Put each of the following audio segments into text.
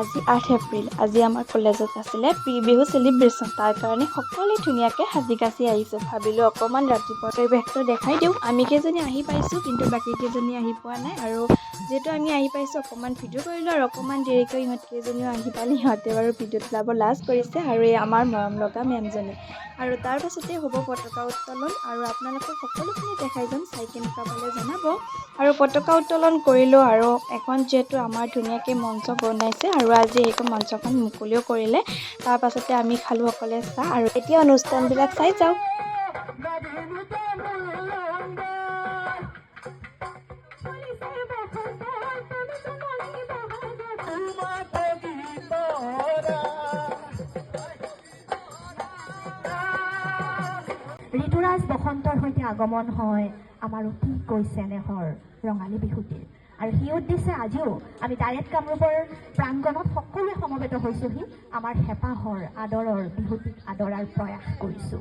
আজি 8 এপ্ৰিল। আজি আমাৰ কলেজত আছিলে প্ৰি বিহু চেলিব্ৰেশ্যন। তাৰ কাৰণে সকলোৱে ধুনীয়াকৈ সাজি কাচি আহিছোঁ। ভাবিলোঁ অকণমান ৰাতিপুৱা পৰিৱেশটো দেখাই দিওঁ। আমি কেইজনী আহি পাইছোঁ, কিন্তু বাকী কেইজনী আহি পোৱা নাই। আৰু যিহেতু আমি আহি পাইছোঁ, অকণমান ভিডিঅ' কৰিলোঁ আৰু অকণমান দেৰিকৈ ইহঁত কেইজনীও আহি পালে। সিহঁতে বাৰু ভিডিঅ'ত ওলাব লাজ কৰিছে, আৰু এই আমাৰ মৰম লগা মেমজনী। আৰু তাৰ পাছতে হ'ব পতাকা উত্তোলন, আৰু আপোনালোকক সকলোখিনি দেখাই যাম। চাই কেনেকুৱা পালে জনাব। আৰু পতাকা উত্তোলন কৰিলোঁ, আৰু এখন যিহেতু আমাৰ ধুনীয়াকৈ মঞ্চ বনাইছে, আৰু আজি এইখন মঞ্চখন মুকলিও কৰিলে। তাৰ পাছতে আমি খালোঁ সকলোৱে চাহ, আৰু এতিয়া অনুষ্ঠানবিলাক চাই যাওঁ। ঋতুৰাজ বসন্তৰ সৈতে আগমন হয় আমাৰ অতিকৈ চেনেহৰ ৰঙালী বিহুটিৰ। আৰু সেই উদ্দেশ্যে আজিও আমি ডাইৰেক্ট কামৰূপৰ প্ৰাংগণত সকলোৱে সমবেত হৈছোহি। আমাৰ হেঁপাহৰ আদৰৰ বিহুটিক আদৰাৰ প্ৰয়াস কৰিছোঁ।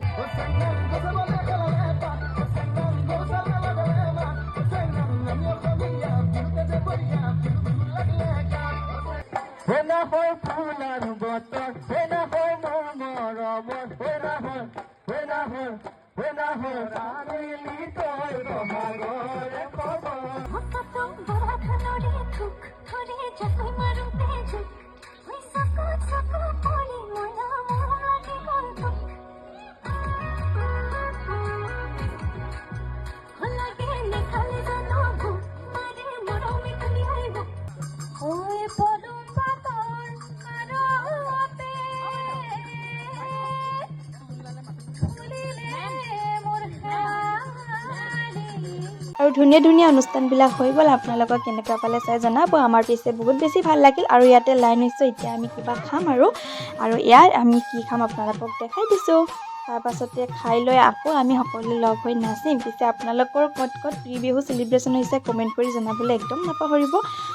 আৰু ধুনীয়া ধুনীয়া অনুষ্ঠানবিলাক হৈ গ'ল। আপোনালোকক কেনেকুৱা পালে চাই জনাব। আমাৰ পিছে বহুত বেছি ভাল লাগিল, আৰু ইয়াতে লাইন হৈছে। এতিয়া আমি কিবা খাম, আৰু ইয়াত আমি কি খাম আপোনালোকক দেখাই দিছোঁ। তাৰপাছতে খাই লৈ আকৌ আমি সকলোৱে লগ হৈ নাচিম। পিছে আপোনালোকৰ ক'ত ক'ত প্ৰি বিহু চেলিব্ৰেশ্যন হৈছে কমেণ্ট কৰি জনাবলৈ একদম নাপাহৰিব,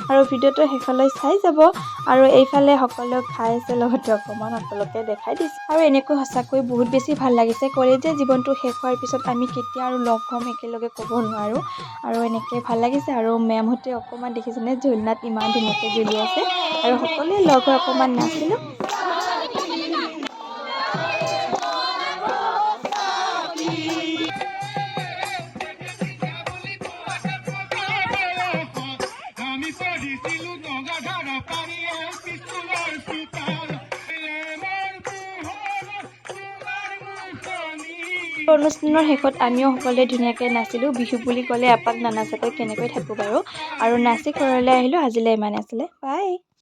আৰু ভিডিঅ'টো শেষলৈ চাই যাব। আৰু এইফালে সকলোৱে খাই আছে, লগতে অকণমান সকলোকে দেখাই দিছোঁ। আৰু এনেকৈ সঁচাকৈ বহুত বেছি ভাল লাগিছে। কলেজীয়া জীৱনটো শেষ হোৱাৰ পিছত আমি কেতিয়া আৰু লগ হ'ম একেলগে ক'ব নোৱাৰোঁ। আৰু এনেকৈ ভাল লাগিছে। আৰু মেমহঁতে অকণমান দেখিছেনে ঝুলনাত ইমান ধুনীয়াকৈ ঝুলি আছে, আৰু সকলোৱে লগ হৈ অকণমান নাচিলোঁ। অনুষ্ঠানৰ শেষত আমিও সকলোৱে ধুনীয়াকৈ নাচিলোঁ। বিহু বুলি ক'লে এপাক নানাচাকৈ কেনেকৈ থাকোঁ বাৰু। আৰু নাচি ঘৰলৈ আহিলোঁ। আজিলৈ ইমানে আছিলে। বাই।